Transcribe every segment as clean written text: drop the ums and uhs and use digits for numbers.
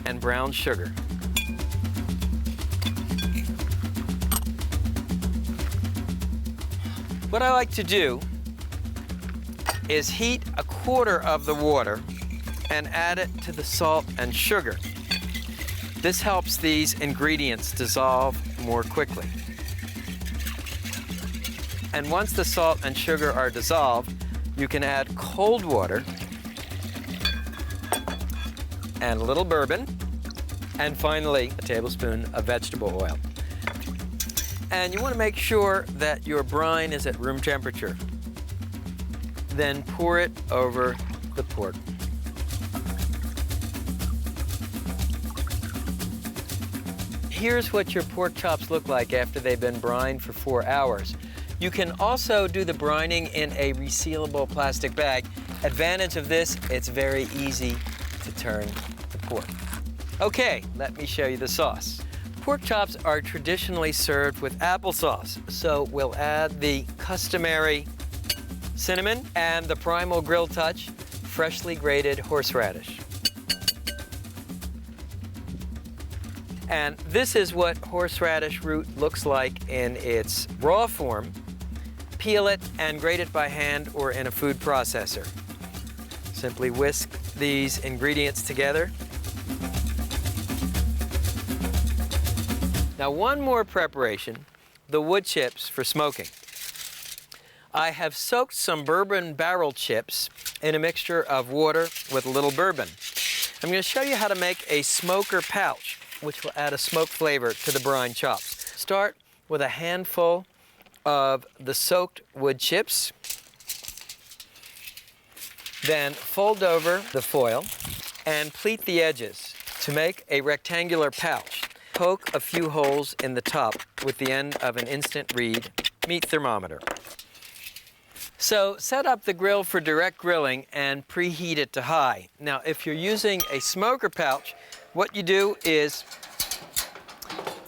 and brown sugar. What I like to do is heat a quarter of the water and add it to the salt and sugar. This helps these ingredients dissolve more quickly. And once the salt and sugar are dissolved, you can add cold water and a little bourbon, and finally a tablespoon of vegetable oil. And you want to make sure that your brine is at room temperature. Then pour it over the pork. Here's what your pork chops look like after they've been brined for 4 hours. You can also do the brining in a resealable plastic bag. Advantage of this, it's very easy to turn the pork. Okay, let me show you the sauce. Pork chops are traditionally served with applesauce, so we'll add the customary cinnamon and the primal grill touch, freshly grated horseradish. And this is what horseradish root looks like in its raw form. Peel it and grate it by hand or in a food processor. Simply whisk these ingredients together. Now, one more preparation, the wood chips for smoking. I have soaked some bourbon barrel chips in a mixture of water with a little bourbon. I'm going to show you how to make a smoker pouch, which will add a smoke flavor to the brine chops. Start with a handful of the soaked wood chips. Then fold over the foil and pleat the edges to make a rectangular pouch. Poke a few holes in the top with the end of an instant read meat thermometer. So set up the grill for direct grilling and preheat it to high. Now, if you're using a smoker pouch, what you do is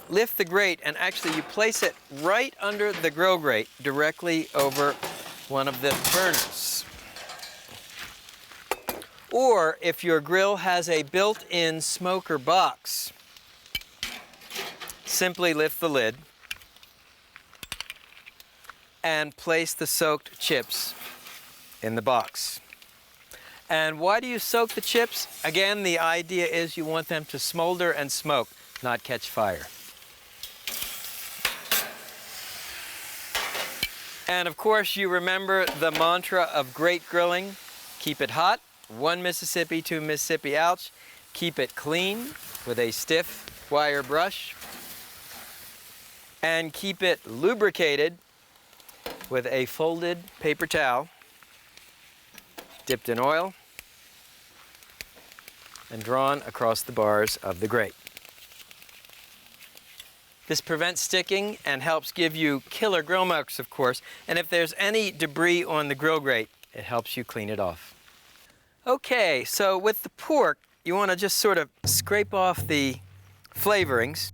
lift the grate, and actually you place it right under the grill grate directly over one of the burners. Or if your grill has a built-in smoker box, simply lift the lid and place the soaked chips in the box. And why do you soak the chips? Again, the idea is you want them to smolder and smoke, not catch fire. And of course, you remember the mantra of great grilling: keep it hot, 1 Mississippi, 2 Mississippi, ouch. Keep it clean with a stiff wire brush. And keep it lubricated with a folded paper towel dipped in oil and drawn across the bars of the grate. This prevents sticking and helps give you killer grill marks, of course, and if there's any debris on the grill grate, it helps you clean it off. Okay, so with the pork, you want to just sort of scrape off the flavorings.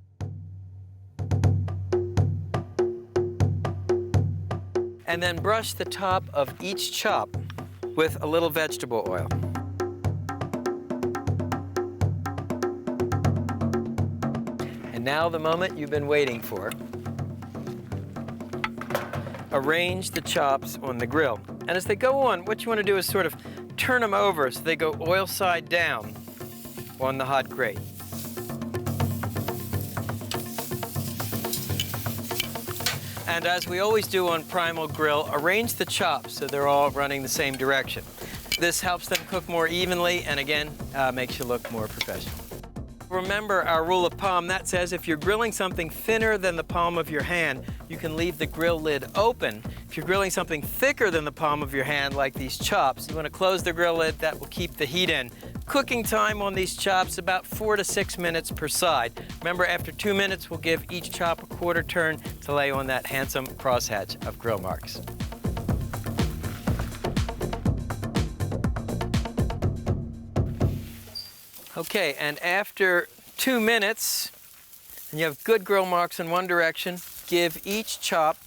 And then brush the top of each chop with a little vegetable oil. And now the moment you've been waiting for. Arrange the chops on the grill. And as they go on, what you want to do is sort of turn them over so they go oil side down on the hot grate. And as we always do on Primal Grill, arrange the chops so they're all running the same direction. This helps them cook more evenly and again, makes you look more professional. Remember our rule of palm. That says if you're grilling something thinner than the palm of your hand, you can leave the grill lid open. If you're grilling something thicker than the palm of your hand, like these chops, you want to close the grill lid. That will keep the heat in. Cooking time on these chops, about 4 to 6 minutes per side. Remember, after 2 minutes, we'll give each chop a quarter turn to lay on that handsome crosshatch of grill marks. Okay, and after 2 minutes, and you have good grill marks in one direction, give each chop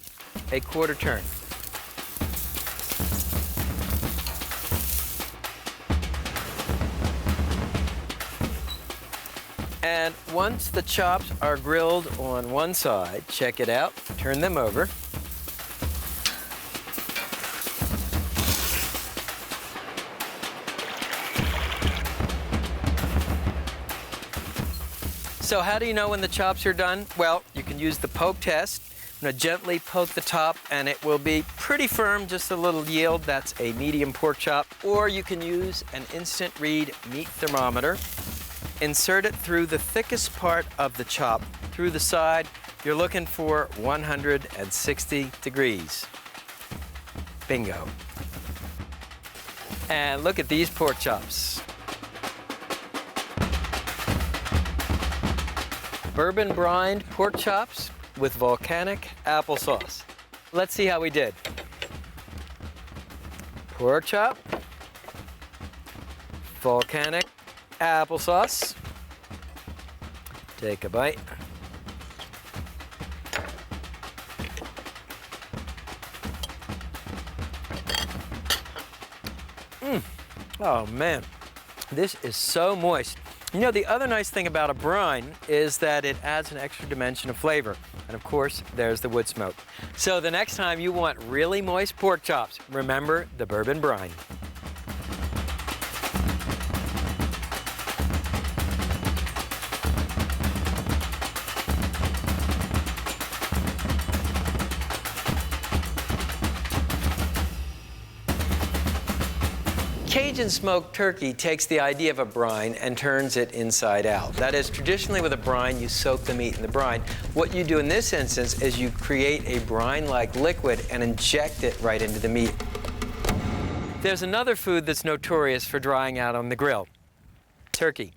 a quarter turn. And once the chops are grilled on one side, check it out, turn them over. So how do you know when the chops are done? Well, you can use the poke test. I'm going to gently poke the top and it will be pretty firm, just a little yield. That's a medium pork chop. Or you can use an instant read meat thermometer. Insert it through the thickest part of the chop. Through the side, you're looking for 160 degrees. Bingo. And look at these pork chops. Bourbon brined pork chops with volcanic applesauce. Let's see how we did. Pork chop, volcanic applesauce. Take a bite. Oh man, this is so moist. You know, the other nice thing about a brine is that it adds an extra dimension of flavor. And of course, there's the wood smoke. So the next time you want really moist pork chops, remember the bourbon brine. Cajun smoked turkey takes the idea of a brine and turns it inside out. That is, traditionally with a brine, you soak the meat in the brine. What you do in this instance is you create a brine-like liquid and inject it right into the meat. There's another food that's notorious for drying out on the grill: turkey.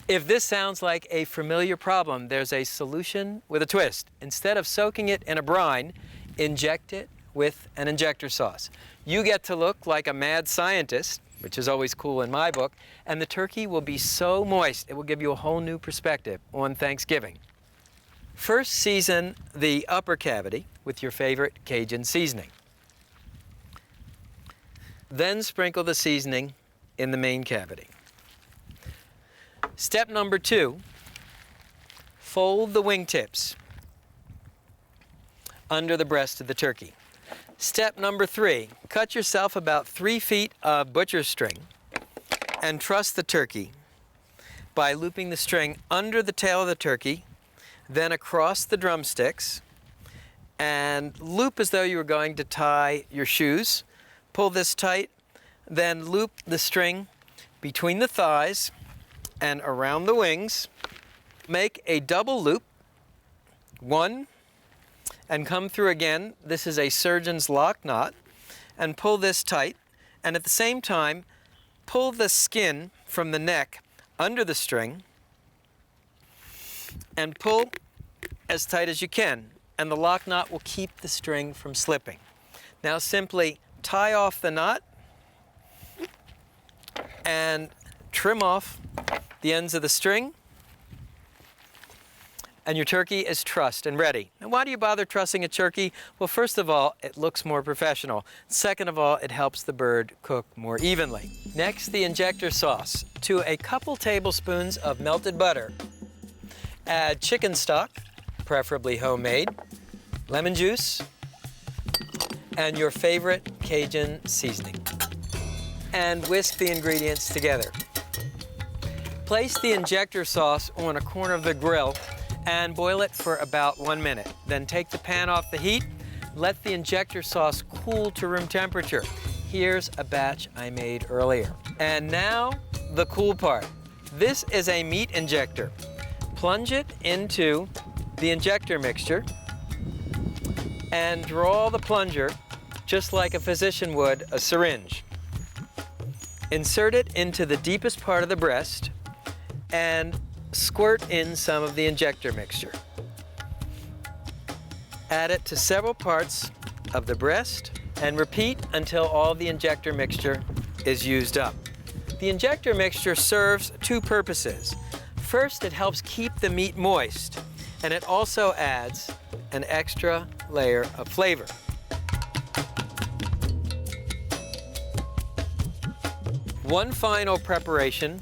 If this sounds like a familiar problem, there's a solution with a twist. Instead of soaking it in a brine, inject it with an injector sauce. You get to look like a mad scientist, which is always cool in my book, and the turkey will be so moist, it will give you a whole new perspective on Thanksgiving. First, season the upper cavity with your favorite Cajun seasoning. Then sprinkle the seasoning in the main cavity. Step number 2, fold the wingtips under the breast of the turkey. Step number 3, cut yourself about 3 feet of butcher's string and truss the turkey by looping the string under the tail of the turkey, then across the drumsticks, and loop as though you were going to tie your shoes. Pull this tight, then loop the string between the thighs and around the wings. Make a double loop, 1, and come through again. This is a surgeon's lock knot, and pull this tight, and at the same time pull the skin from the neck under the string and pull as tight as you can, and the lock knot will keep the string from slipping. Now simply tie off the knot and trim off the ends of the string, and your turkey is trussed and ready. Now, why do you bother trussing a turkey? Well, first of all, it looks more professional. Second of all, it helps the bird cook more evenly. Next, the injector sauce. To a couple tablespoons of melted butter, add chicken stock, preferably homemade, lemon juice, and your favorite Cajun seasoning. And whisk the ingredients together. Place the injector sauce on a corner of the grill and boil it for about 1 minute. Then take the pan off the heat, let the injector sauce cool to room temperature. Here's a batch I made earlier. And now, the cool part. This is a meat injector. Plunge it into the injector mixture and draw the plunger just like a physician would a syringe. Insert it into the deepest part of the breast and squirt in some of the injector mixture. Add it to several parts of the breast and repeat until all the injector mixture is used up. The injector mixture serves 2 purposes. First, it helps keep the meat moist, and it also adds an extra layer of flavor. One final preparation: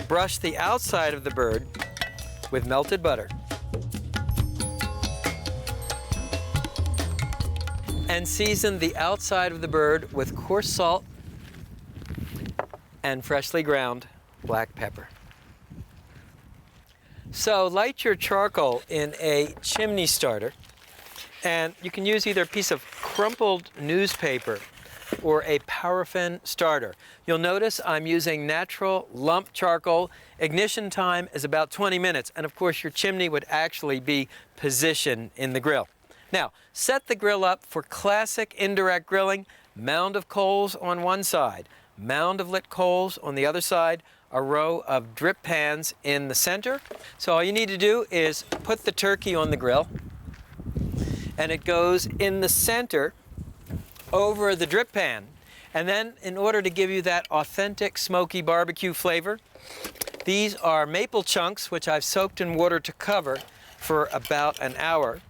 brush the outside of the bird with melted butter. And season the outside of the bird with coarse salt and freshly ground black pepper. So light your charcoal in a chimney starter, and you can use either a piece of crumpled newspaper or a paraffin starter. You'll notice I'm using natural lump charcoal. Ignition time is about 20 minutes, and of course your chimney would actually be positioned in the grill. Now, set the grill up for classic indirect grilling. Mound of coals on one side, mound of lit coals on the other side, a row of drip pans in the center. So all you need to do is put the turkey on the grill, and it goes in the center over the drip pan. And then, in order to give you that authentic smoky barbecue flavor, these are maple chunks, which I've soaked in water to cover for about an hour.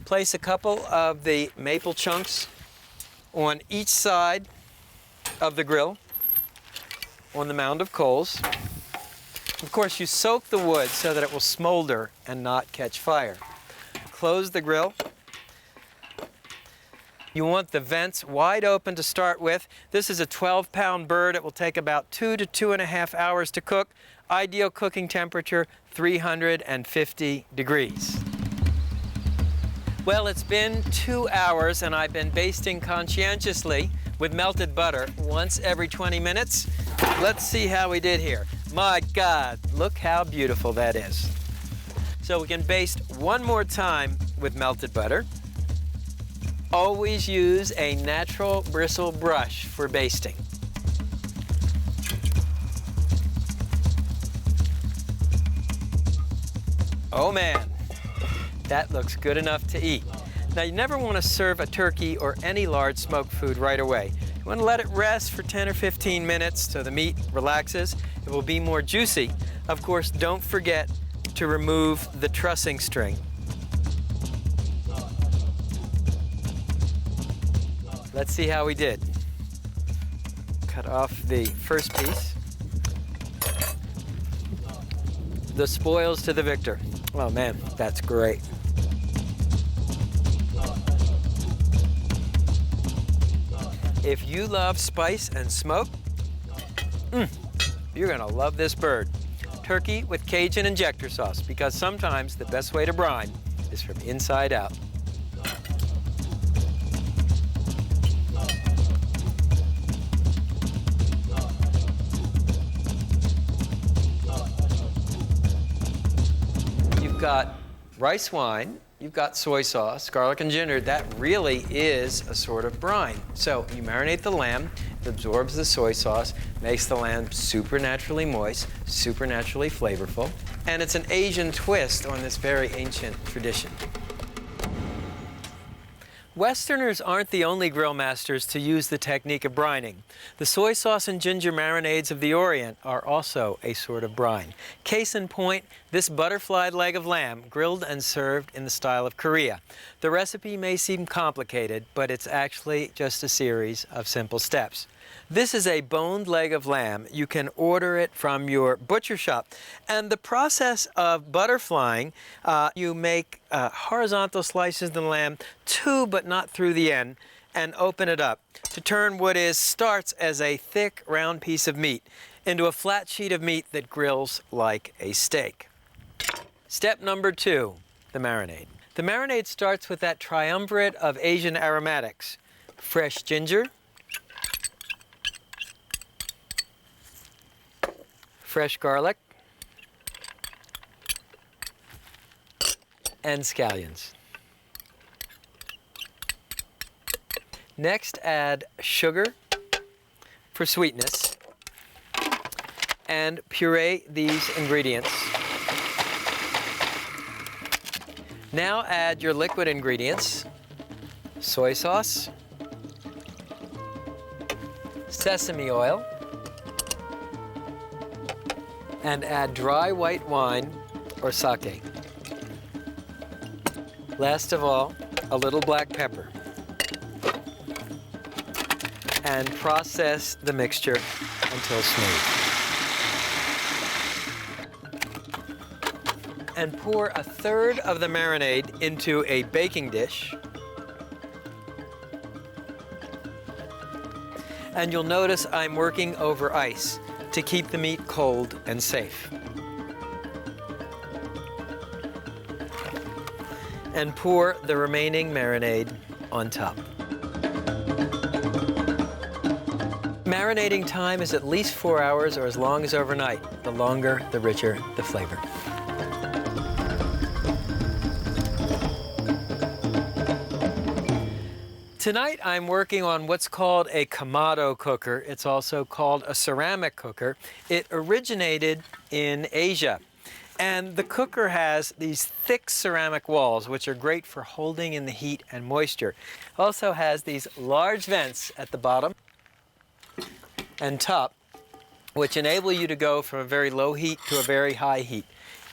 Place a couple of the maple chunks on each side of the grill on the mound of coals. Of course, you soak the wood so that it will smolder and not catch fire. Close the grill. You want the vents wide open to start with. This is a 12-pound bird. It will take about 2 to 2.5 hours to cook. Ideal cooking temperature, 350 degrees. Well, it's been 2 hours, and I've been basting conscientiously with melted butter once every 20 minutes. Let's see how we did here. My God, look how beautiful that is. So we can baste one more time with melted butter. Always use a natural bristle brush for basting. Oh man, that looks good enough to eat. Now, you never want to serve a turkey or any large smoked food right away. You want to let it rest for 10 or 15 minutes so the meat relaxes. It will be more juicy. Of course, don't forget to remove the trussing string. Let's see how we did. Cut off the first piece. The spoils to the victor. Oh man, that's great. If you love spice and smoke, you're gonna love this bird. Turkey with Cajun injector sauce, because sometimes the best way to brine is from inside out. You've got rice wine, you've got soy sauce, garlic and ginger. That really is a sort of brine. So you marinate the lamb, it absorbs the soy sauce, makes the lamb supernaturally moist, supernaturally flavorful, and it's an Asian twist on this very ancient tradition. Westerners aren't the only grill masters to use the technique of brining. The soy sauce and ginger marinades of the Orient are also a sort of brine. Case in point, this butterfly leg of lamb, grilled and served in the style of Korea. The recipe may seem complicated, but it's actually just a series of simple steps. This is a boned leg of lamb. You can order it from your butcher shop. And the process of butterflying, you make horizontal slices of the lamb, two but not through the end, and open it up to turn what starts as a thick, round piece of meat into a flat sheet of meat that grills like a steak. Step number 2, the marinade. The marinade starts with that triumvirate of Asian aromatics: fresh ginger, fresh garlic, and scallions. Next, add sugar for sweetness and puree these ingredients. Now add your liquid ingredients: soy sauce, sesame oil, and add dry white wine or sake. Last of all, a little black pepper. And process the mixture until smooth. and pour a third of the marinade into a baking dish. And you'll notice I'm working over ice to keep the meat cold and safe. And pour the remaining marinade on top. Marinating time is at least 4 hours or as long as overnight. The longer, the richer the flavor. Tonight I'm working on what's called a kamado cooker. It's also called a ceramic cooker. It originated in Asia. And the cooker has these thick ceramic walls, which are great for holding in the heat and moisture. Also has these large vents at the bottom and top, which enable you to go from a very low heat to a very high heat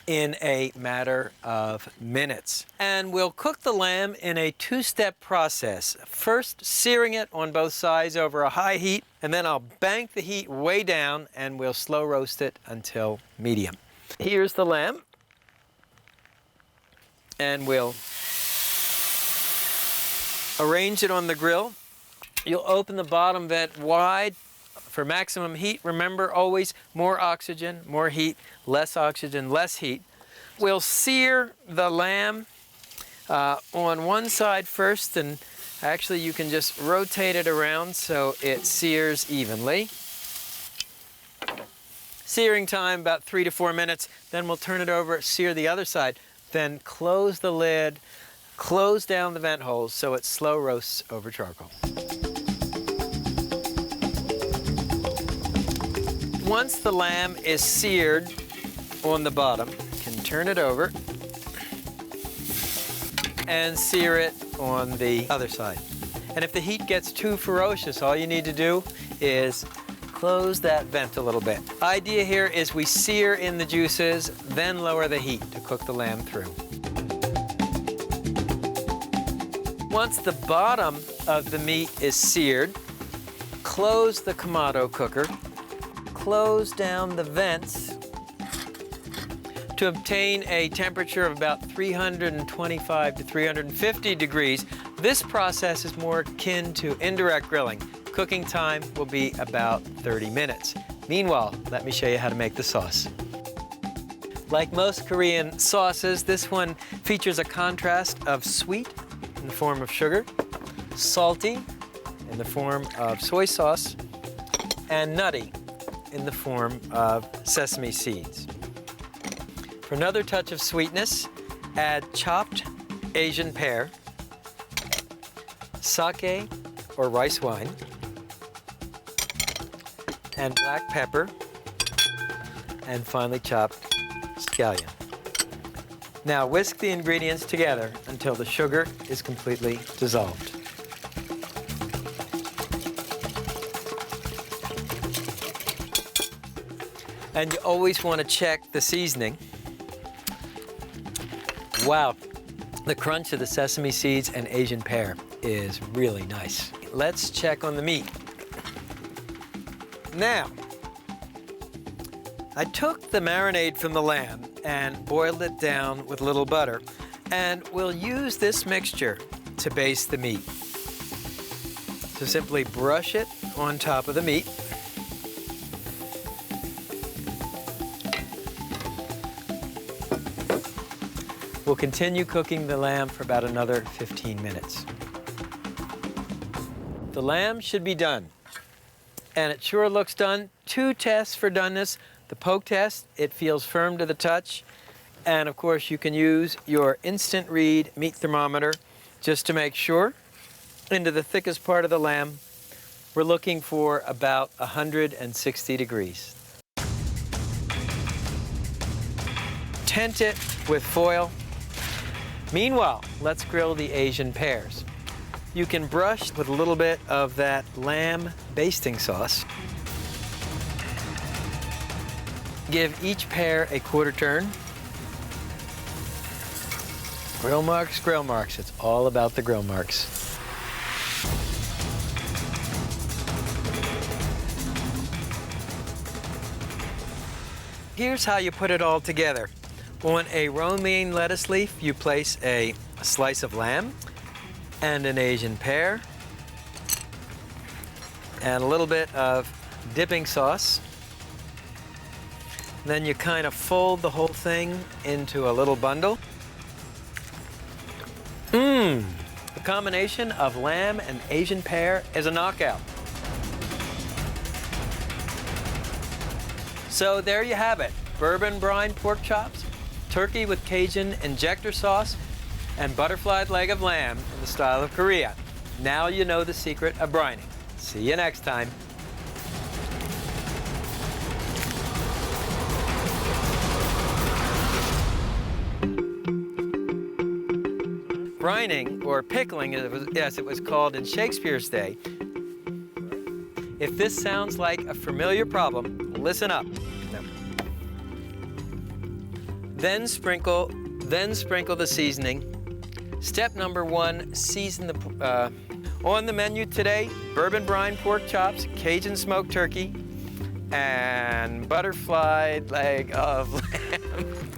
in a matter of minutes. And we'll cook the lamb in a two-step process. First, searing it on both sides over a high heat, and then I'll bank the heat way down and we'll slow roast it until medium. Here's the lamb, and we'll arrange it on the grill. You'll open the bottom vent wide for maximum heat. Remember, always more oxygen, more heat, less oxygen, less heat. We'll sear the lamb on one side first, and actually you can just rotate it around so it sears evenly. Searing time about 3 to 4 minutes, then we'll turn it over, sear the other side, then close the lid, close down the vent holes so it slow roasts over charcoal. Once the lamb is seared on the bottom, you can turn it over and sear it on the other side. And if the heat gets too ferocious, all you need to do is close that vent a little bit. Idea here is we sear in the juices, then lower the heat to cook the lamb through. Once the bottom of the meat is seared, close the kamado cooker, close down the vents to obtain a temperature of about 325 to 350 degrees. This process is more akin to indirect grilling. Cooking time will be about 30 minutes. Meanwhile, let me show you how to make the sauce. Like most Korean sauces, this one features a contrast of sweet in the form of sugar, salty in the form of soy sauce, and nutty in the form of sesame seeds. For another touch of sweetness, add chopped Asian pear, sake or rice wine, and black pepper, and finely chopped scallion. Now whisk the ingredients together until the sugar is completely dissolved. And you always want to check the seasoning. Wow, the crunch of the sesame seeds and Asian pear is really nice. Let's check on the meat. Now, I took the marinade from the lamb and boiled it down with a little butter, and we'll use this mixture to baste the meat. So simply brush it on top of the meat. We'll continue cooking the lamb for about another 15 minutes. The lamb should be done. And it sure looks done. 2 tests for doneness. The poke test, it feels firm to the touch. And of course, you can use your instant read meat thermometer just to make sure. Into the thickest part of the lamb, we're looking for about 160 degrees. Tent it with foil. Meanwhile, let's grill the Asian pears. You can brush with a little bit of that lamb basting sauce. Give each pear a quarter turn. Grill marks, grill marks. It's all about the grill marks. Here's how you put it all together. On a romaine lettuce leaf, you place a slice of lamb and an Asian pear and a little bit of dipping sauce. Then you kind of fold the whole thing into a little bundle. The combination of lamb and Asian pear is a knockout. So there you have it, bourbon brine pork chops, turkey with Cajun injector sauce, and butterflied leg of lamb in the style of Korea. Now you know the secret of brining. See you next time. Brining, or pickling as it was called in Shakespeare's day. If this sounds like a familiar problem, listen up. Then sprinkle the seasoning. Step number 1, season the... on the menu today, bourbon brine pork chops, Cajun smoked turkey, and butterflied leg of lamb.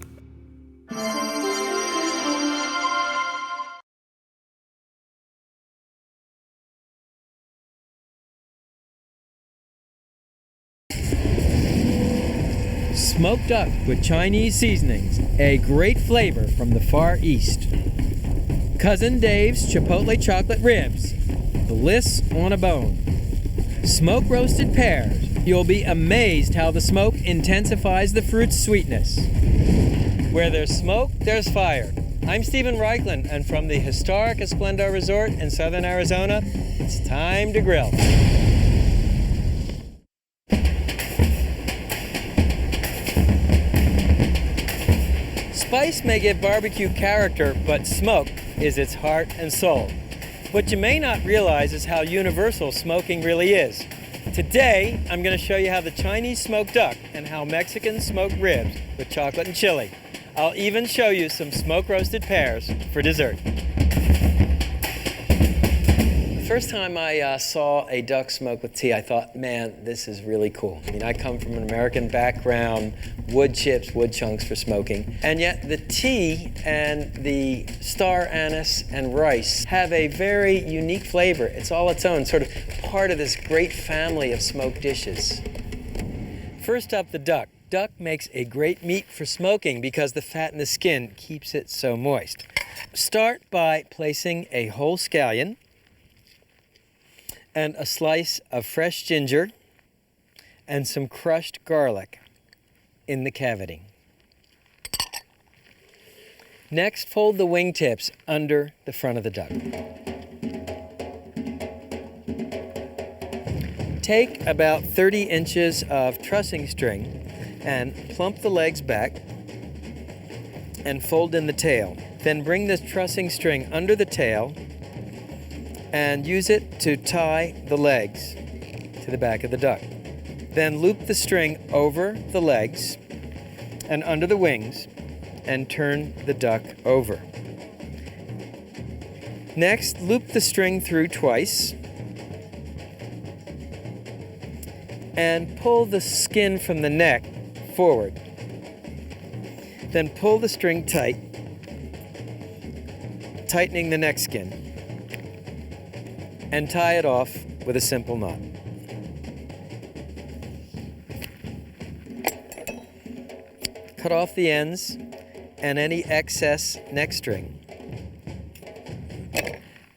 Smoked duck with Chinese seasonings, a great flavor from the Far East. Cousin Dave's Chipotle chocolate ribs, bliss on a bone. Smoke roasted pears, you'll be amazed how the smoke intensifies the fruit's sweetness. Where there's smoke, there's fire. I'm Stephen Reichland, and from the historic Esplendor Resort in southern Arizona, it's time to grill. Spice may give barbecue character, but smoke is its heart and soul. What you may not realize is how universal smoking really is. Today, I'm going to show you how the Chinese smoked duck and how Mexicans smoke ribs with chocolate and chili. I'll even show you some smoke roasted pears for dessert. The first time I saw a duck smoke with tea, I thought, man, this is really cool. I mean, I come from an American background, wood chips, wood chunks for smoking, and yet the tea and the star anise and rice have a very unique flavor. It's all its own, sort of part of this great family of smoked dishes. First up, the duck. Duck makes a great meat for smoking because the fat in the skin keeps it so moist. Start by placing a whole scallion and a slice of fresh ginger and some crushed garlic in the cavity. Next, fold the wingtips under the front of the duck. Take about 30 inches of trussing string and plump the legs back and fold in the tail. Then bring this trussing string under the tail and use it to tie the legs to the back of the duck. Then loop the string over the legs and under the wings and turn the duck over. Next, loop the string through twice and pull the skin from the neck forward. Then pull the string tight, tightening the neck skin, and tie it off with a simple knot. Cut off the ends and any excess neck string,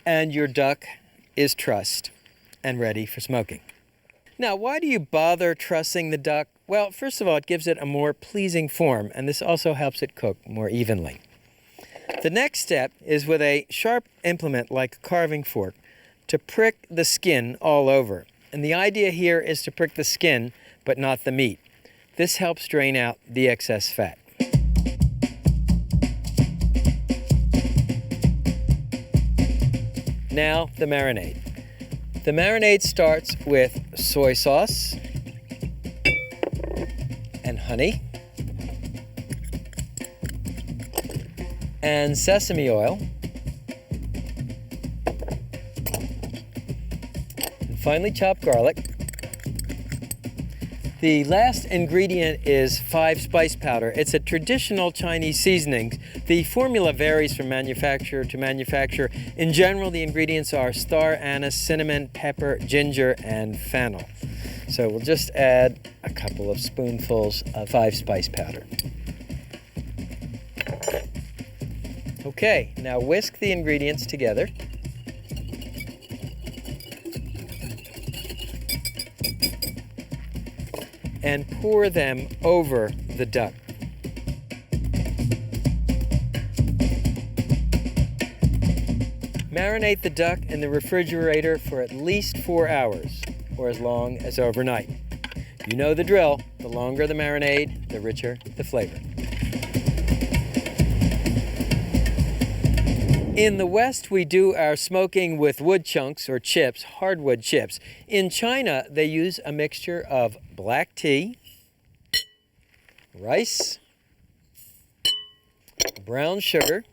and your duck is trussed and ready for smoking. Now, why do you bother trussing the duck? Well, first of all, it gives it a more pleasing form, and this also helps it cook more evenly. The next step is with a sharp implement like a carving fork to prick the skin all over. And the idea here is to prick the skin, but not the meat. This helps drain out the excess fat. Now, the marinade. The marinade starts with soy sauce and honey and sesame oil. And finely chopped garlic The last ingredient is 5 spice powder. It's a traditional Chinese seasoning. The formula varies from manufacturer to manufacturer. In general, the ingredients are star anise, cinnamon, pepper, ginger, and fennel. So we'll just add a couple of spoonfuls of 5 spice powder. Okay, now whisk the ingredients together. And pour them over the duck. Marinate the duck in the refrigerator for at least 4 hours, or as long as overnight. You know the drill. The longer the marinade, the richer the flavor. In the West, we do our smoking with wood chunks or chips, hardwood chips. In China, they use a mixture of black tea, rice, brown sugar,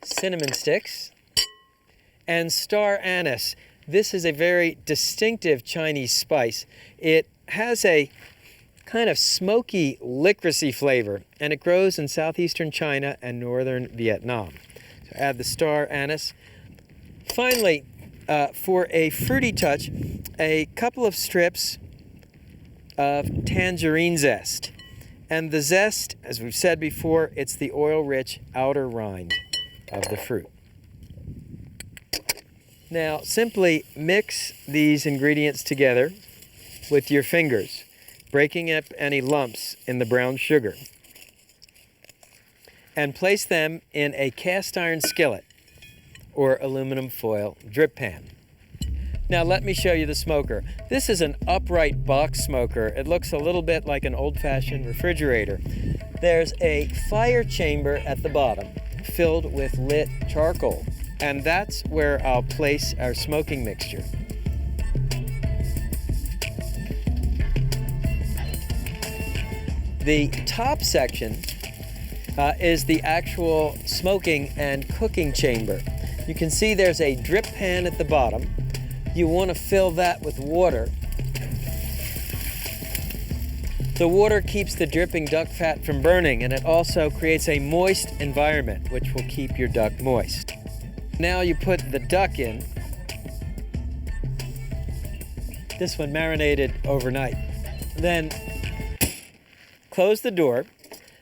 cinnamon sticks, and star anise. This is a very distinctive Chinese spice. It has a kind of smoky, licoricey flavor, and it grows in southeastern China and northern Vietnam. So add the star anise. Finally, for a fruity touch, a couple of strips of tangerine zest. And the zest, as we've said before, it's the oil-rich outer rind of the fruit. Now, simply mix these ingredients together with your fingers, breaking up any lumps in the brown sugar, and place them in a cast iron skillet or aluminum foil drip pan. Now let me show you the smoker. This is an upright box smoker. It looks a little bit like an old-fashioned refrigerator. There's a fire chamber at the bottom filled with lit charcoal, and that's where I'll place our smoking mixture. The top section is the actual smoking and cooking chamber. You can see there's a drip pan at the bottom. You want to fill that with water. The water keeps the dripping duck fat from burning, and it also creates a moist environment, which will keep your duck moist. Now you put the duck in. This one marinated overnight. Then close the door,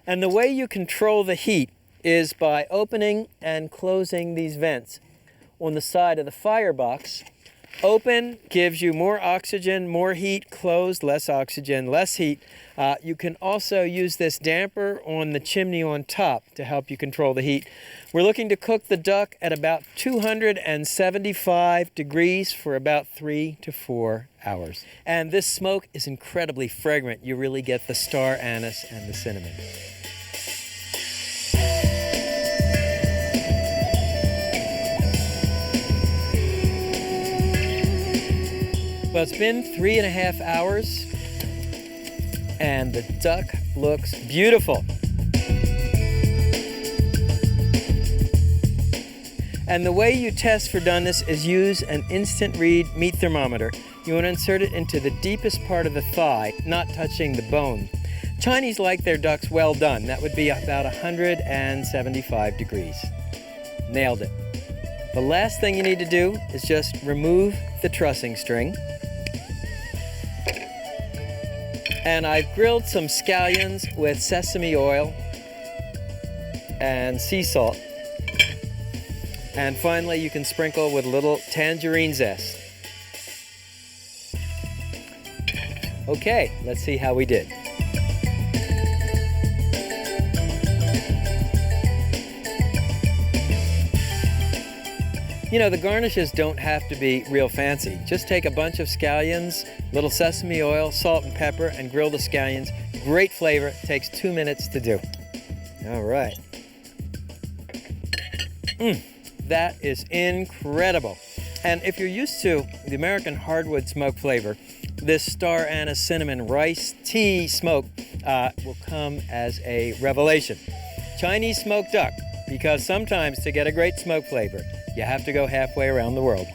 and the way you control the heat is by opening and closing these vents on the side of the firebox. Open gives you more oxygen, more heat. Closed, less oxygen, less heat. You can also use this damper on the chimney on top to help you control the heat. We're looking to cook the duck at about 275 degrees for about 3 to 4 hours. And this smoke is incredibly fragrant. You really get the star anise and the cinnamon. Well, it's been 3.5 hours, and the duck looks beautiful. And the way you test for doneness is use an instant read meat thermometer. You want to insert it into the deepest part of the thigh, not touching the bone. Chinese like their ducks well done. That would be about 175 degrees. Nailed it. The last thing you need to do is just remove the trussing string. And I've grilled some scallions with sesame oil and sea salt. And finally, you can sprinkle with a little tangerine zest. Okay, let's see how we did. You know, the garnishes don't have to be real fancy. Just take a bunch of scallions, little sesame oil, salt and pepper, and grill the scallions. Great flavor. Takes 2 minutes to do. All right. That is incredible. And if you're used to the American hardwood smoke flavor, this star anise cinnamon rice tea smoke will come as a revelation. Chinese smoked duck, because sometimes to get a great smoke flavor, you have to go halfway around the world.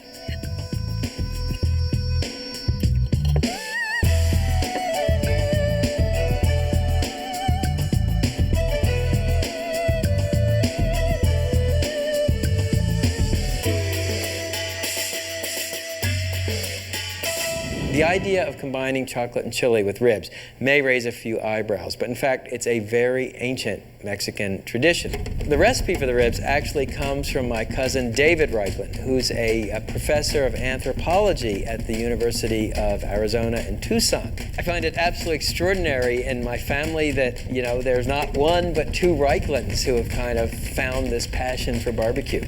idea of combining chocolate and chili with ribs may raise a few eyebrows, but in fact, it's a very ancient Mexican tradition. The recipe for the ribs actually comes from my cousin David Reichland, who's a professor of anthropology at the University of Arizona in Tucson. I find it absolutely extraordinary in my family that, you know, there's not one but two Reichlands who have kind of found this passion for barbecue.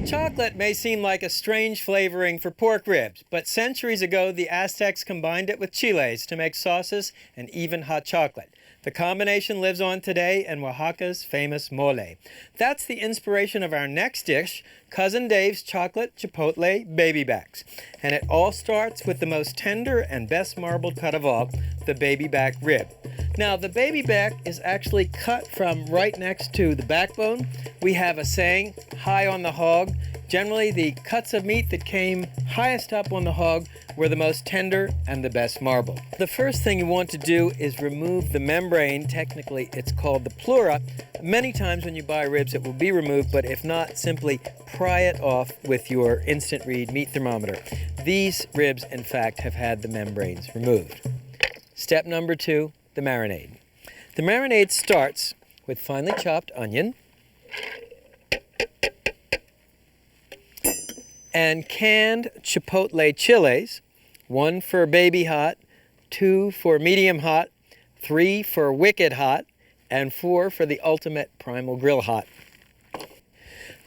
Chocolate may seem like a strange flavoring for pork ribs, but centuries ago the Aztecs combined it with chiles to make sauces and even hot chocolate. The combination lives on today in Oaxaca's famous mole. That's the inspiration of our next dish, Cousin Dave's chocolate chipotle baby backs. And it all starts with the most tender and best marbled cut of all, the baby back rib. Now, the baby back is actually cut from right next to the backbone. We have a saying, high on the hog. Generally, the cuts of meat that came highest up on the hog were the most tender and the best marbled. The first thing you want to do is remove the membrane. Technically, it's called the pleura. Many times when you buy ribs, it will be removed, but if not, simply pry it off with your instant read meat thermometer. These ribs, in fact, have had the membranes removed. Step number 2, the marinade. The marinade starts with finely chopped onion and canned chipotle chiles, 1 for baby hot, 2 for medium hot, 3 for wicked hot, and 4 for the ultimate primal grill hot.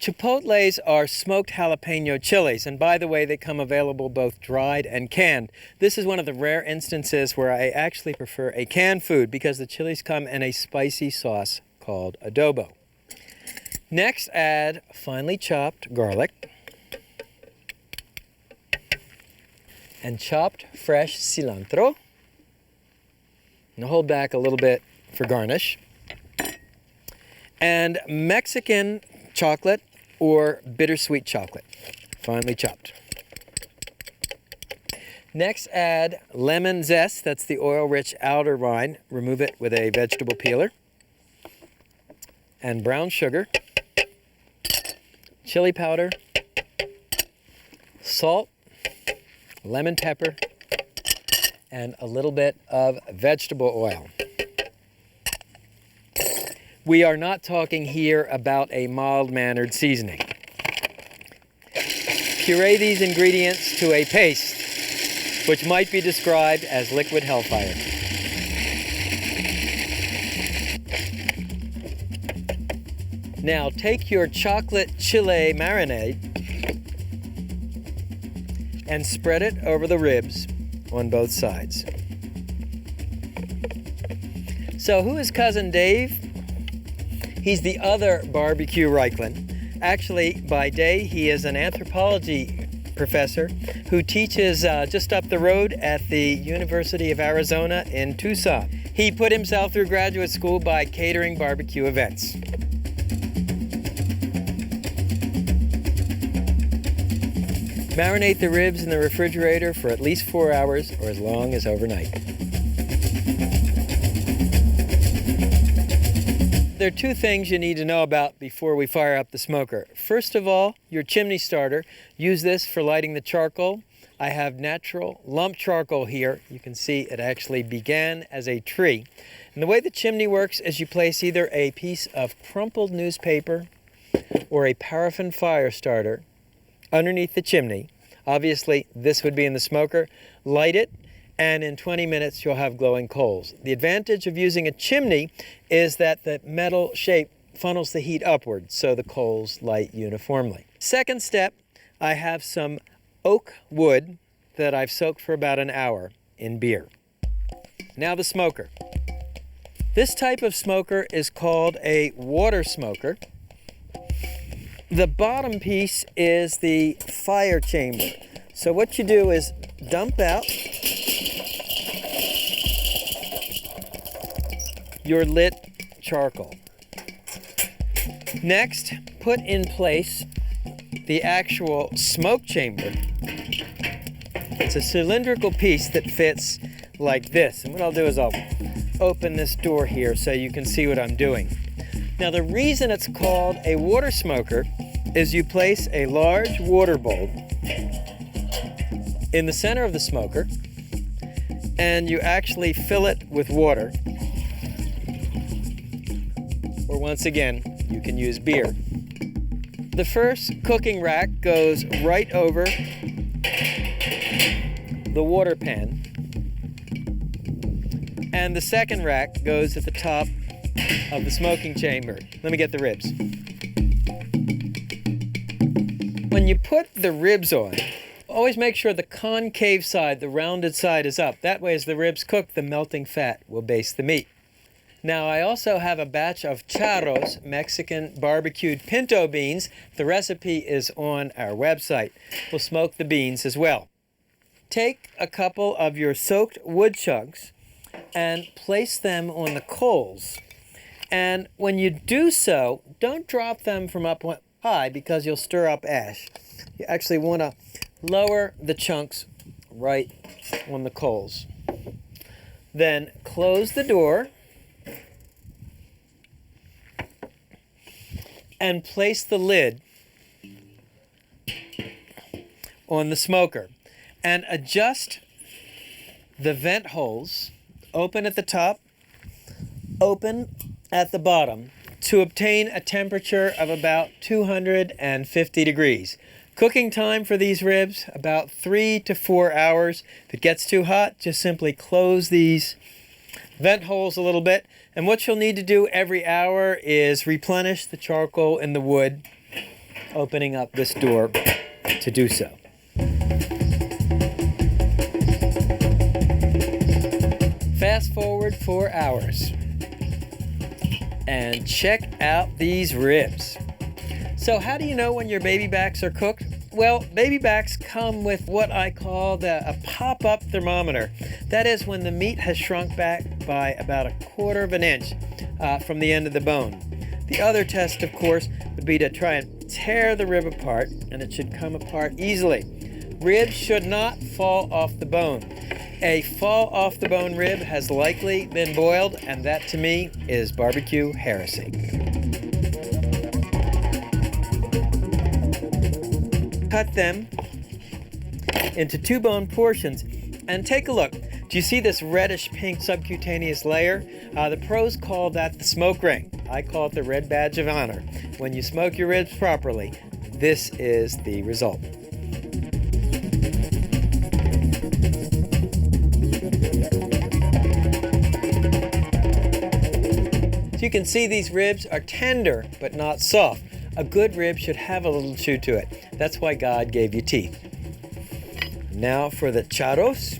Chipotles are smoked jalapeno chilies, and by the way, they come available both dried and canned. This is one of the rare instances where I actually prefer a canned food because the chilies come in a spicy sauce called adobo. Next, add finely chopped garlic and chopped fresh cilantro. Now hold back a little bit for garnish. And Mexican chocolate or bittersweet chocolate, finely chopped. Next, add lemon zest, that's the oil-rich outer rind. Remove it with a vegetable peeler. And brown sugar, chili powder, salt, lemon pepper, and a little bit of vegetable oil. We are not talking here about a mild-mannered seasoning. Puree these ingredients to a paste, which might be described as liquid hellfire. Now take your chocolate chile marinade and spread it over the ribs on both sides. So who is Cousin Dave? He's the other barbecue Reichland. Actually, by day, he is an anthropology professor who teaches just up the road at the University of Arizona in Tucson. He put himself through graduate school by catering barbecue events. Marinate the ribs in the refrigerator for at least 4 hours or as long as overnight. There are 2 things you need to know about before we fire up the smoker. First of all, your chimney starter. Use this for lighting the charcoal. I have natural lump charcoal here. You can see it actually began as a tree. And the way the chimney works is you place either a piece of crumpled newspaper or a paraffin fire starter underneath the chimney. Obviously, this would be in the smoker. Light it, and in 20 minutes, you'll have glowing coals. The advantage of using a chimney is that the metal shape funnels the heat upward, so the coals light uniformly. Second step, I have some oak wood that I've soaked for about an hour in beer. Now the smoker. This type of smoker is called a water smoker. The bottom piece is the fire chamber. So what you do is dump out your lit charcoal. Next, put in place the actual smoke chamber. It's a cylindrical piece that fits like this. And what I'll do is I'll open this door here so you can see what I'm doing. Now the reason it's called a water smoker is you place a large water bulb in the center of the smoker, and you actually fill it with water. Or once again, you can use beer. The first cooking rack goes right over the water pan, and the second rack goes at the top of the smoking chamber. Let me get the ribs. When you put the ribs on, always make sure the concave side, the rounded side, is up. That way, as the ribs cook, the melting fat will baste the meat. Now, I also have a batch of charros, Mexican barbecued pinto beans. The recipe is on our website. We'll smoke the beans as well. Take a couple of your soaked wood chunks and place them on the coals. And when you do so, don't drop them from up high because you'll stir up ash. You actually want to lower the chunks right on the coals. Then close the door and place the lid on the smoker and adjust the vent holes, open at the top, open at the bottom, to obtain a temperature of about 250 degrees. Cooking time for these ribs, about 3 to 4 hours. If it gets too hot, just simply close these vent holes a little bit. And what you'll need to do every hour is replenish the charcoal in the wood, opening up this door to do so. Fast forward 4 hours and check out these ribs. So how do you know when your baby backs are cooked? Well, baby backs come with what I call a pop-up thermometer. That is when the meat has shrunk back by about 1/4 inch from the end of the bone. The other test, of course, would be to try and tear the rib apart, and it should come apart easily. Ribs should not fall off the bone. A fall off the bone rib has likely been boiled, and that to me is barbecue heresy. Cut them into 2 bone portions and take a look. Do you see this reddish pink subcutaneous layer? The pros call that the smoke ring. I call it the red badge of honor. When you smoke your ribs properly, this is the result. So you can see these ribs are tender but not soft. A good rib should have a little chew to it. That's why God gave you teeth. Now for the charros.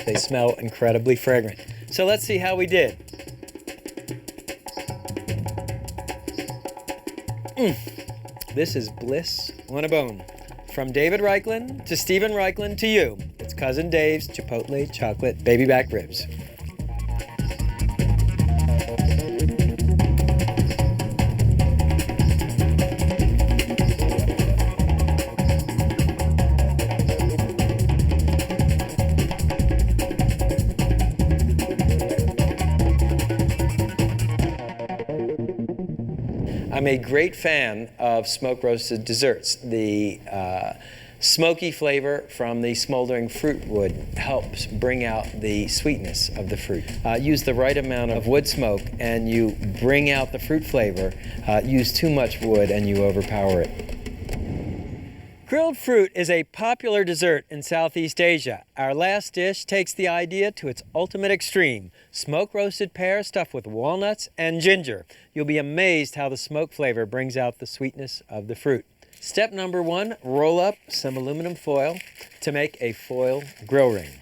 They smell incredibly fragrant. So let's see how we did. This is bliss on a bone. From David Reichlin to Stephen Reichlin to you, it's Cousin Dave's Chipotle Chocolate Baby Back Ribs. I'm a great fan of smoke-roasted desserts. The smoky flavor from the smoldering fruit wood helps bring out the sweetness of the fruit. Use the right amount of wood smoke and you bring out the fruit flavor. Use too much wood and you overpower it. Grilled fruit is a popular dessert in Southeast Asia. Our last dish takes the idea to its ultimate extreme. Smoke-roasted pear stuffed with walnuts and ginger. You'll be amazed how the smoke flavor brings out the sweetness of the fruit. Step number 1, roll up some aluminum foil to make a foil grill ring.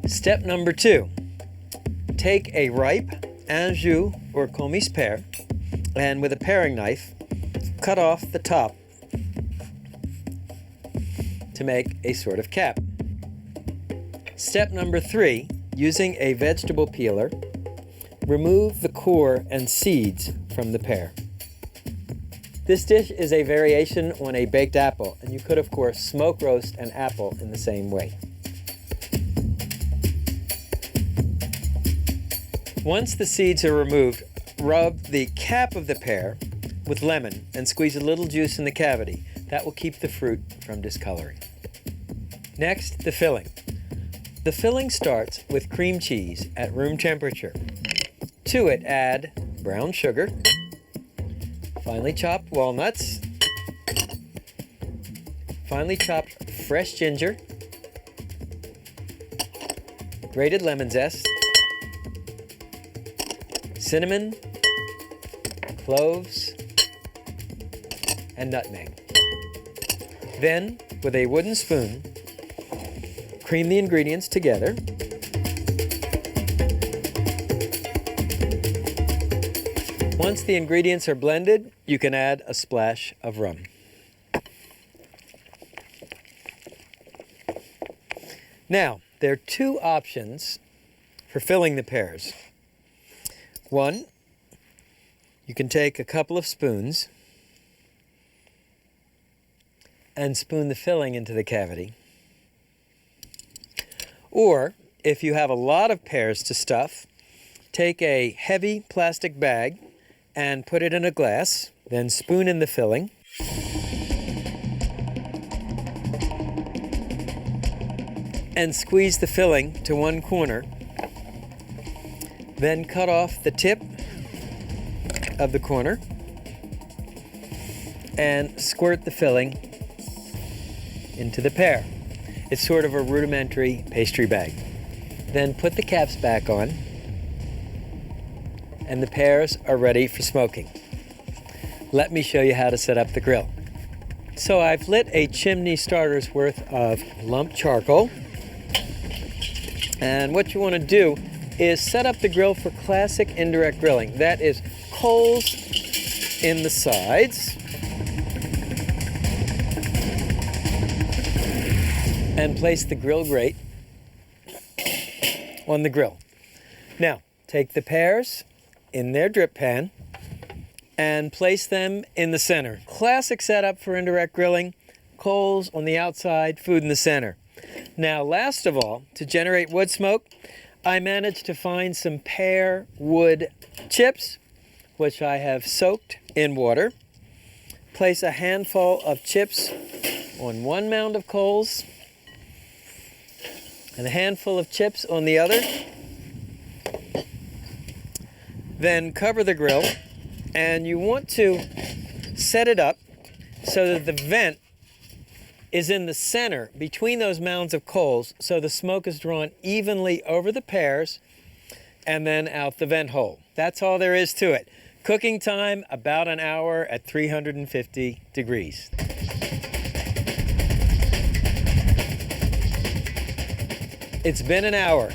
Step number 2, take a ripe Anjou or Comis pear, and with a paring knife, cut off the top to make a sort of cap. Step number 3, using a vegetable peeler, remove the core and seeds from the pear. This dish is a variation on a baked apple, and you could, of course, smoke roast an apple in the same way. Once the seeds are removed, rub the cap of the pear with lemon and squeeze a little juice in the cavity. That will keep the fruit from discoloring. Next, the filling. The filling starts with cream cheese at room temperature. To it, add brown sugar, finely chopped walnuts, finely chopped fresh ginger, grated lemon zest, cinnamon, cloves, and nutmeg. Then, with a wooden spoon, cream the ingredients together. Once the ingredients are blended, you can add a splash of rum. Now, there are two options for filling the pears. One, you can take a couple of spoons and spoon the filling into the cavity. Or, if you have a lot of pears to stuff, take a heavy plastic bag and put it in a glass, then spoon in the filling. And squeeze the filling to one corner. Then cut off the tip of the corner and squirt the filling into the pear. It's sort of a rudimentary pastry bag. Then put the caps back on, and the pears are ready for smoking. Let me show you how to set up the grill. So I've lit a chimney starter's worth of lump charcoal. And what you want to do is set up the grill for classic indirect grilling. That is coals in the sides and place the grill grate on the grill. Now, take the pears in their drip pan and place them in the center. Classic setup for indirect grilling, coals on the outside, food in the center. Now, last of all, to generate wood smoke, I managed to find some pear wood chips, which I have soaked in water. Place a handful of chips on one mound of coals and a handful of chips on the other. Then cover the grill, and you want to set it up so that the vent is in the center between those mounds of coals, so the smoke is drawn evenly over the pears and then out the vent hole. That's all there is to it. Cooking time, about an hour at 350 degrees. It's been an hour,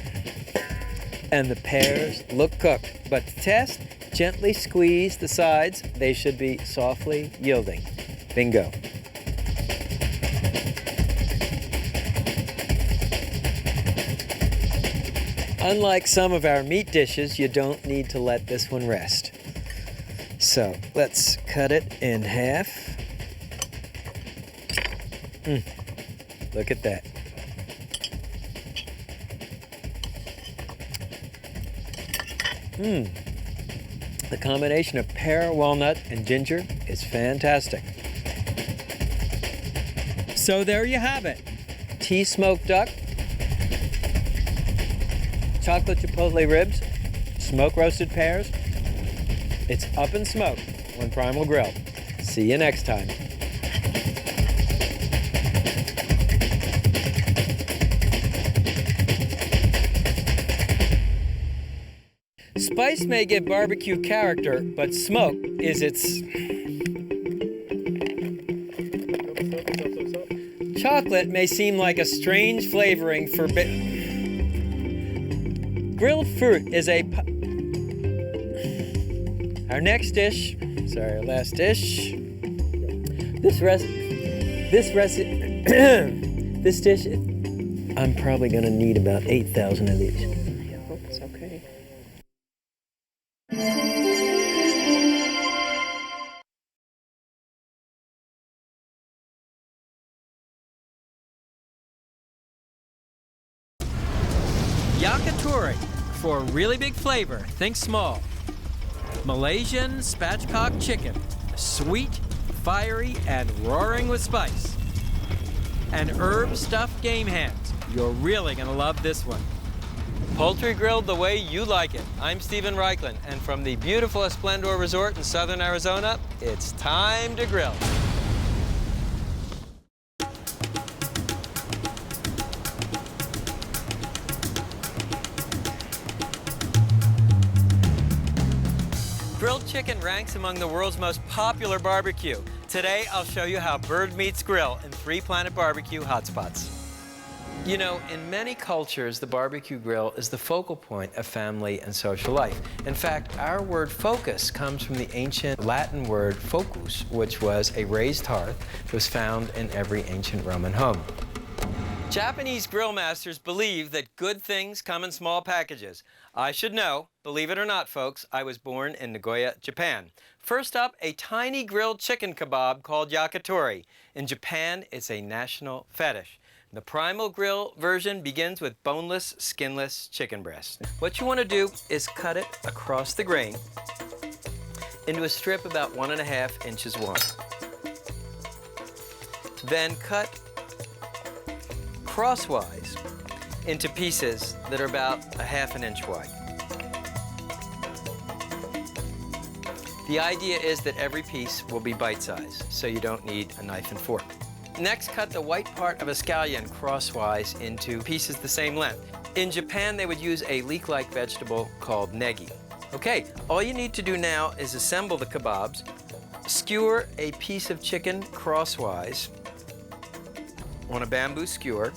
and the pears look cooked. But to test, gently squeeze the sides. They should be softly yielding. Bingo. Unlike some of our meat dishes, you don't need to let this one rest. So let's cut it in half. Look at that. The combination of pear, walnut, and ginger is fantastic. So there you have it. Tea smoked duck, chocolate chipotle ribs, smoke roasted pears. It's up in smoke on Primal Grill. See you next time. Spice may give barbecue character, but smoke is its... Chocolate may seem like a strange flavoring for... Grilled fruit is a... Our next dish... Sorry, our last dish... This dish... I'm probably going to need about 8,000 of these. I hope it's okay. Yakitori. For really big flavor, think small. Malaysian spatchcock chicken, sweet, fiery, and roaring with spice. And herb-stuffed game hams. You're really gonna love this one. Poultry grilled the way you like it. I'm Stephen Reichlin, and from the beautiful Esplendor Resort in southern Arizona, it's time to grill. Grilled chicken ranks among the world's most popular barbecue. Today, I'll show you how bird meats grill in 3 Planet Barbecue hotspots. You know, in many cultures, the barbecue grill is the focal point of family and social life. In fact, our word focus comes from the ancient Latin word focus, which was a raised hearth that was found in every ancient Roman home. Japanese grill masters believe that good things come in small packages. I should know, believe it or not, folks, I was born in Nagoya, Japan. First up, a tiny grilled chicken kebab called yakitori. In Japan, it's a national fetish. The Primal Grill version begins with boneless, skinless chicken breast. What you want to do is cut it across the grain into a strip about 1.5 inches wide. Then cut crosswise into pieces that are about 1/2 inch wide. The idea is that every piece will be bite-sized, so you don't need a knife and fork. Next, cut the white part of a scallion crosswise into pieces the same length. In Japan, they would use a leek-like vegetable called negi. Okay, all you need to do now is assemble the kebabs, skewer a piece of chicken crosswise on a bamboo skewer,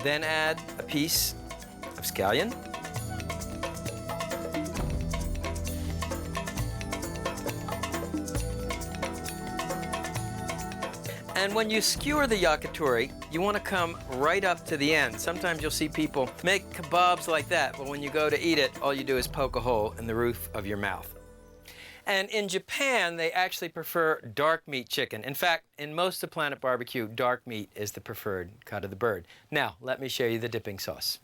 then add a piece of scallion, and when you skewer the yakitori, you want to come right up to the end. Sometimes you'll see people make kebabs like that, but when you go to eat it, all you do is poke a hole in the roof of your mouth. And in Japan, they actually prefer dark meat chicken. In fact, in most of Planet Barbecue, dark meat is the preferred cut of the bird. Now, let me show you the dipping sauce.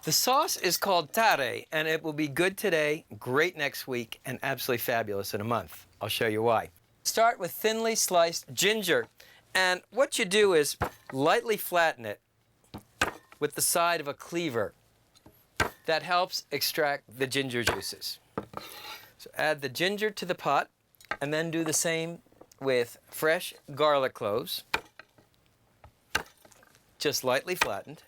The sauce is called tare, and it will be good today, great next week, and absolutely fabulous in a month. I'll show you why. Start with thinly sliced ginger. And what you do is lightly flatten it with the side of a cleaver. That helps extract the ginger juices. So add the ginger to the pot, and then do the same with fresh garlic cloves, just lightly flattened.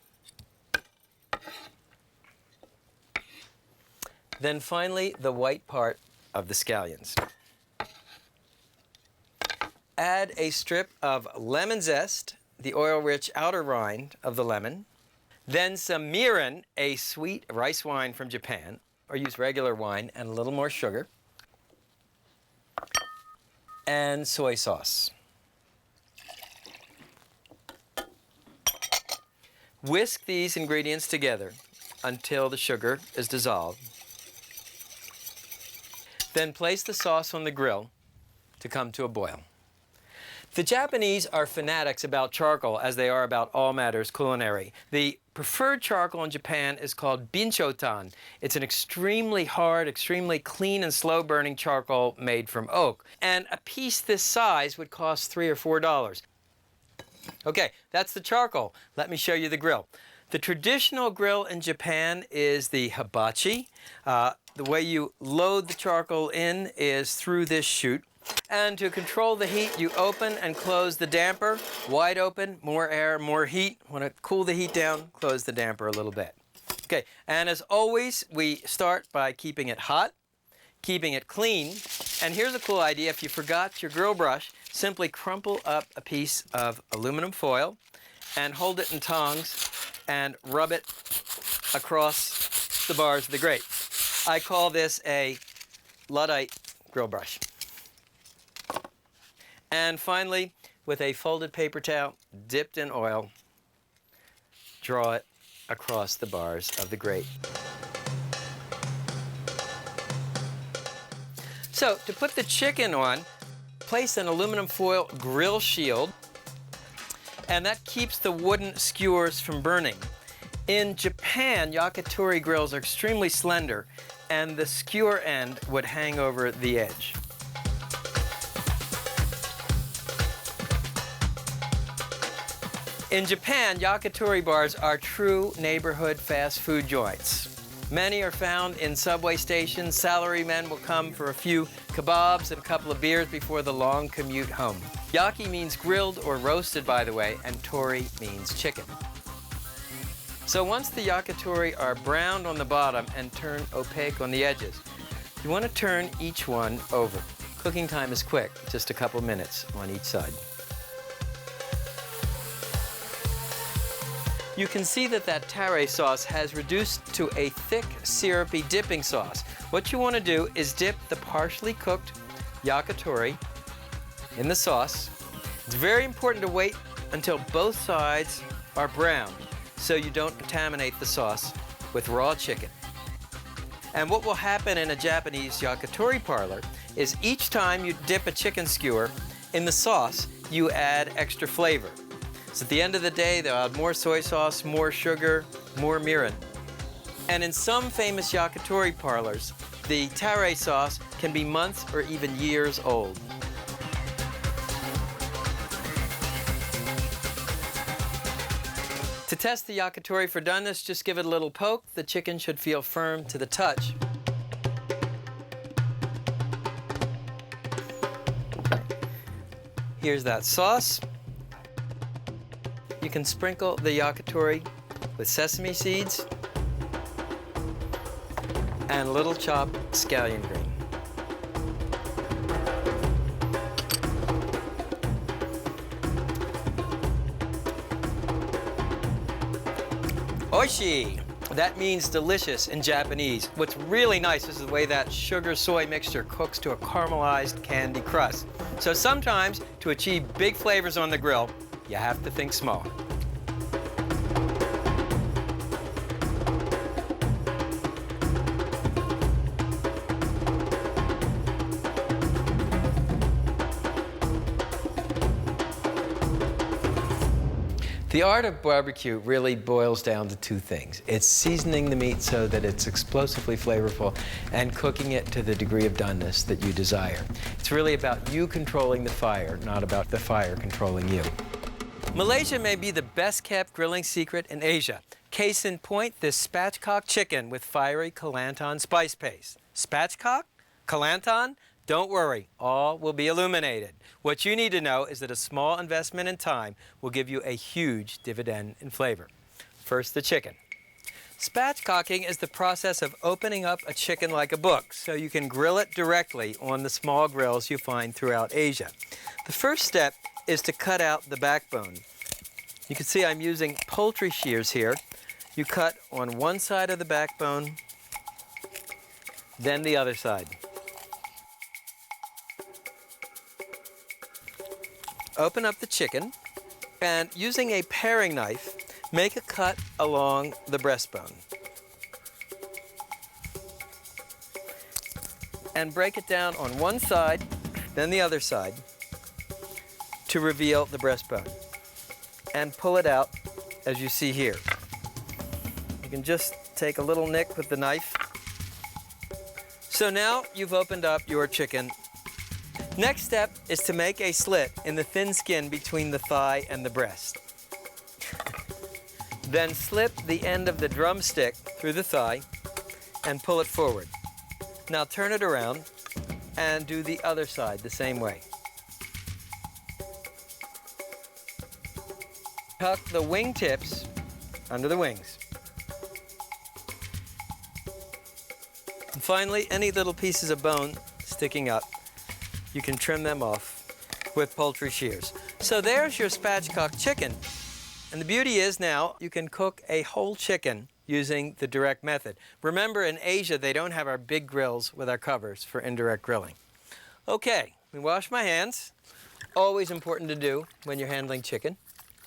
Then finally, the white part of the scallions. Add a strip of lemon zest, the oil-rich outer rind of the lemon, then some mirin, a sweet rice wine from Japan, or use regular wine and a little more sugar, and soy sauce. Whisk these ingredients together until the sugar is dissolved. Then place the sauce on the grill to come to a boil. The Japanese are fanatics about charcoal, as they are about all matters culinary. The preferred charcoal in Japan is called binchotan. It's an extremely hard, extremely clean and slow-burning charcoal made from oak. And a piece this size would cost $3 or $4. Okay, that's the charcoal. Let me show you the grill. The traditional grill in Japan is the hibachi. The way you load the charcoal in is through this chute. And to control the heat, you open and close the damper. Wide open, more air, more heat. Want to cool the heat down, close the damper a little bit. Okay, and as always, we start by keeping it hot, keeping it clean. And here's a cool idea. If you forgot your grill brush, simply crumple up a piece of aluminum foil and hold it in tongs and rub it across the bars of the grate. I call this a Luddite grill brush. And finally, with a folded paper towel dipped in oil, draw it across the bars of the grate. So, to put the chicken on, place an aluminum foil grill shield, and that keeps the wooden skewers from burning. In Japan, yakitori grills are extremely slender, and the skewer end would hang over the edge. In Japan, yakitori bars are true neighborhood fast food joints. Many are found in subway stations. Salarymen will come for a few kebabs and a couple of beers before the long commute home. Yaki means grilled or roasted, by the way, and tori means chicken. So once the yakitori are browned on the bottom and turn opaque on the edges, you want to turn each one over. Cooking time is quick, just a couple minutes on each side. You can see that tare sauce has reduced to a thick, syrupy dipping sauce. What you want to do is dip the partially cooked yakitori in the sauce. It's very important to wait until both sides are browned so you don't contaminate the sauce with raw chicken. And what will happen in a Japanese yakitori parlor is each time you dip a chicken skewer in the sauce, you add extra flavor. So at the end of the day, they'll add more soy sauce, more sugar, more mirin. And in some famous yakitori parlors, the tare sauce can be months or even years old. To test the yakitori for doneness, just give it a little poke. The chicken should feel firm to the touch. Here's that sauce. You can sprinkle the yakitori with sesame seeds and little chopped scallion green. Oishi! That means delicious in Japanese. What's really nice is the way that sugar-soy mixture cooks to a caramelized candy crust. So sometimes, to achieve big flavors on the grill, you have to think small. The art of barbecue really boils down to two things. It's seasoning the meat so that it's explosively flavorful and cooking it to the degree of doneness that you desire. It's really about you controlling the fire, not about the fire controlling you. Malaysia may be the best-kept grilling secret in Asia. Case in point, this spatchcock chicken with fiery Kelantan spice paste. Spatchcock? Kelantan? Don't worry, all will be illuminated. What you need to know is that a small investment in time will give you a huge dividend in flavor. First, the chicken. Spatchcocking is the process of opening up a chicken like a book so you can grill it directly on the small grills you find throughout Asia. The first step is to cut out the backbone. You can see I'm using poultry shears here. You cut on one side of the backbone, then the other side. Open up the chicken, and using a paring knife, make a cut along the breastbone. And break it down on one side, then the other side, to reveal the breastbone. And pull it out, as you see here. You can just take a little nick with the knife. So now you've opened up your chicken. Next step is to make a slit in the thin skin between the thigh and the breast. Then slip the end of the drumstick through the thigh and pull it forward. Now turn it around and do the other side the same way. Tuck the wing tips under the wings. And finally, any little pieces of bone sticking up, you can trim them off with poultry shears. So there's your spatchcock chicken. And the beauty is now you can cook a whole chicken using the direct method. Remember, in Asia, they don't have our big grills with our covers for indirect grilling. Okay, we wash my hands. Always important to do when you're handling chicken.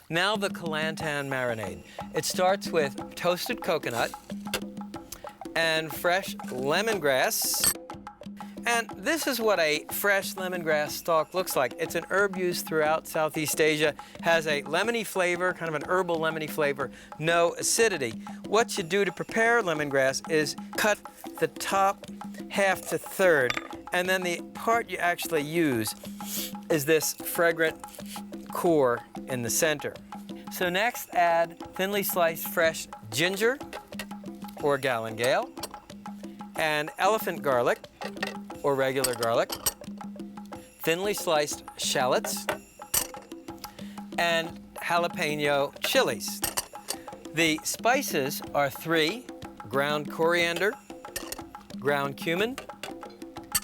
Now the Kelantan marinade. It starts with toasted coconut and fresh lemongrass. And this is what a fresh lemongrass stalk looks like. It's an herb used throughout Southeast Asia, has a lemony flavor, kind of an herbal lemony flavor, no acidity. What you do to prepare lemongrass is cut the top half to third, and then the part you actually use is this fragrant core in the center. So next, add thinly sliced fresh ginger or galangal, and elephant garlic or regular garlic, thinly sliced shallots, and jalapeno chilies. The spices are 3 ground coriander, ground cumin,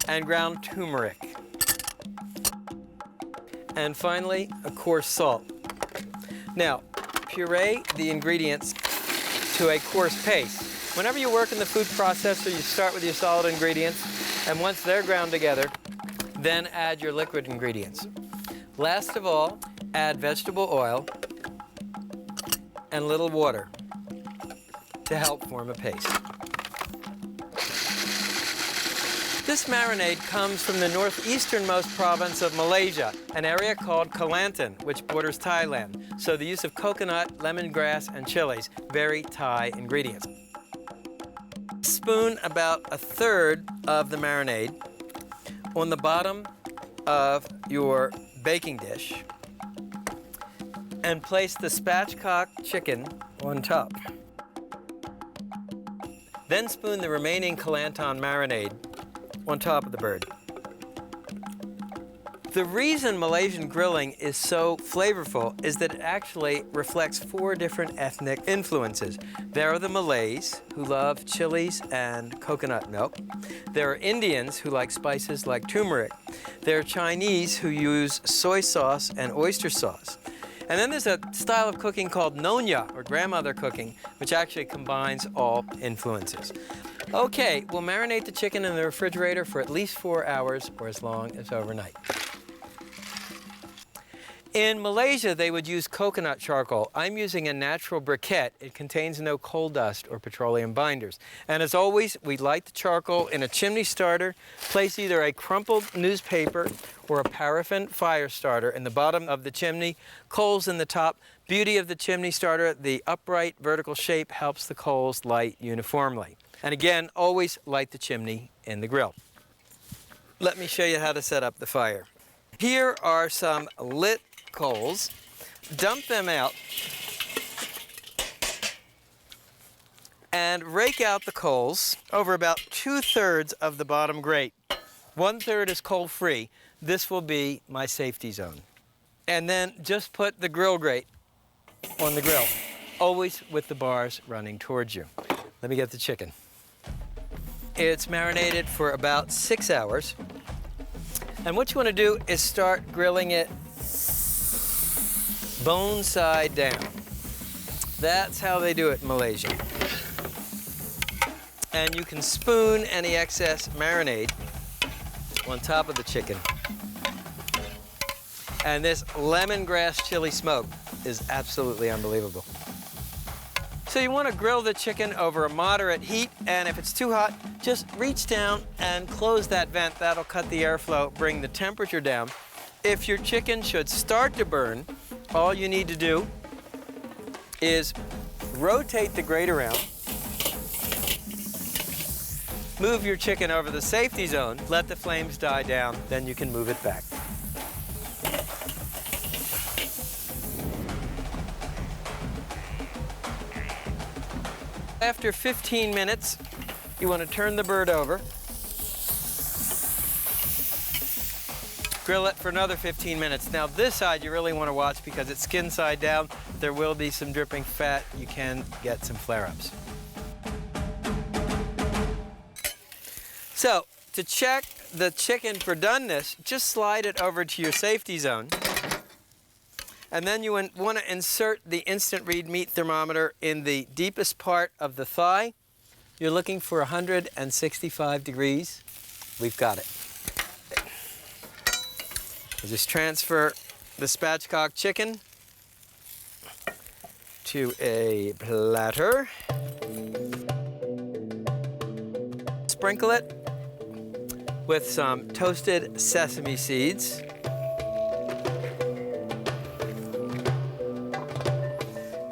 and ground turmeric. And finally, a coarse salt. Now, puree the ingredients to a coarse paste. Whenever you work in the food processor, you start with your solid ingredients, and once they're ground together, then add your liquid ingredients. Last of all, add vegetable oil and a little water to help form a paste. This marinade comes from the northeasternmost province of Malaysia, an area called Kelantan, which borders Thailand. So the use of coconut, lemongrass, and chilies, very Thai ingredients. Spoon about 1/3 of the marinade on the bottom of your baking dish and place the spatchcock chicken on top. Then spoon the remaining Kelantan marinade on top of the bird. The reason Malaysian grilling is so flavorful is that it actually reflects 4 different ethnic influences. There are the Malays, who love chilies and coconut milk. There are Indians who like spices like turmeric. There are Chinese who use soy sauce and oyster sauce. And then there's a style of cooking called Nonya, or grandmother cooking, which actually combines all influences. Okay, we'll marinate the chicken in the refrigerator for at least 4 hours or as long as overnight. In Malaysia, they would use coconut charcoal. I'm using a natural briquette. It contains no coal dust or petroleum binders. And as always, we light the charcoal in a chimney starter, place either a crumpled newspaper or a paraffin fire starter in the bottom of the chimney, coals in the top. Beauty of the chimney starter, the upright vertical shape helps the coals light uniformly. And again, always light the chimney in the grill. Let me show you how to set up the fire. Here are some lit coals. Dump them out and rake out the coals over about 2/3 of the bottom grate. 1/3 is coal-free. This will be my safety zone. And then just put the grill grate on the grill, always with the bars running towards you. Let me get the chicken. It's marinated for about 6 hours. And what you want to do is start grilling it bone side down. That's how they do it in Malaysia. And you can spoon any excess marinade on top of the chicken. And this lemongrass chili smoke is absolutely unbelievable. So you want to grill the chicken over a moderate heat, and if it's too hot, just reach down and close that vent. That'll cut the airflow, bring the temperature down. If your chicken should start to burn, all you need to do is rotate the grate around, move your chicken over the safety zone, let the flames die down, then you can move it back. After 15 minutes, you want to turn the bird over. Grill it for another 15 minutes. Now this side you really want to watch because it's skin side down. There will be some dripping fat. You can get some flare-ups. So to check the chicken for doneness, just slide it over to your safety zone. And then you want to insert the instant read meat thermometer in the deepest part of the thigh. You're looking for 165 degrees. We've got it. I'll just transfer the spatchcock chicken to a platter. Sprinkle it with some toasted sesame seeds.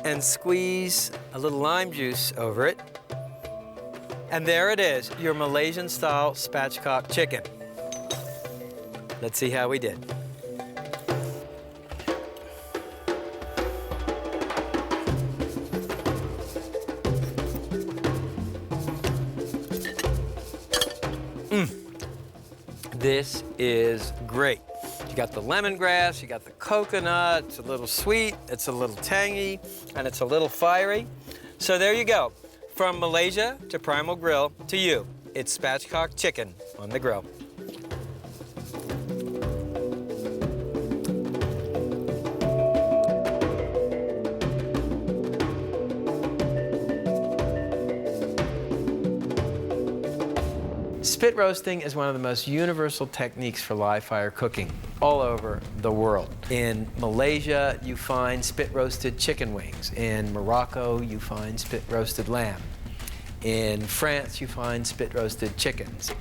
And squeeze a little lime juice over it. And there it is, your Malaysian-style spatchcock chicken. Let's see how we did. This is great. You got the lemongrass, you got the coconut, it's a little sweet, it's a little tangy, and it's a little fiery. So there you go. From Malaysia to Primal Grill to you, it's spatchcock chicken on the grill. Spit roasting is one of the most universal techniques for live fire cooking all over the world. In Malaysia, you find spit roasted chicken wings. In Morocco, you find spit roasted lamb. In France, you find spit roasted chickens.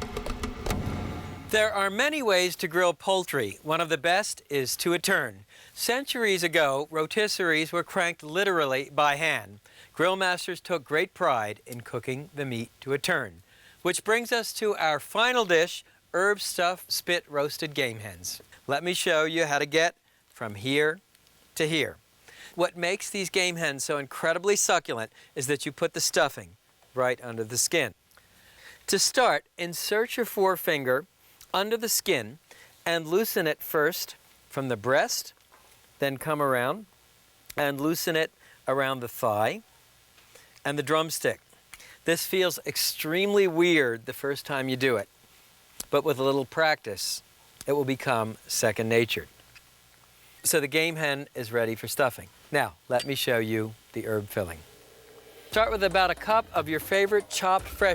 There are many ways to grill poultry. One of the best is to a turn. Centuries ago, rotisseries were cranked literally by hand. Grill masters took great pride in cooking the meat to a turn. Which brings us to our final dish, herb-stuffed spit roasted game hens. Let me show you how to get from here to here. What makes these game hens so incredibly succulent is that you put the stuffing right under the skin. To start, insert your forefinger under the skin and loosen it first from the breast, then come around and loosen it around the thigh and the drumstick. This feels extremely weird the first time you do it, but with a little practice, it will become second nature. So the game hen is ready for stuffing. Now, let me show you the herb filling. Start with about a cup of your favorite chopped fresh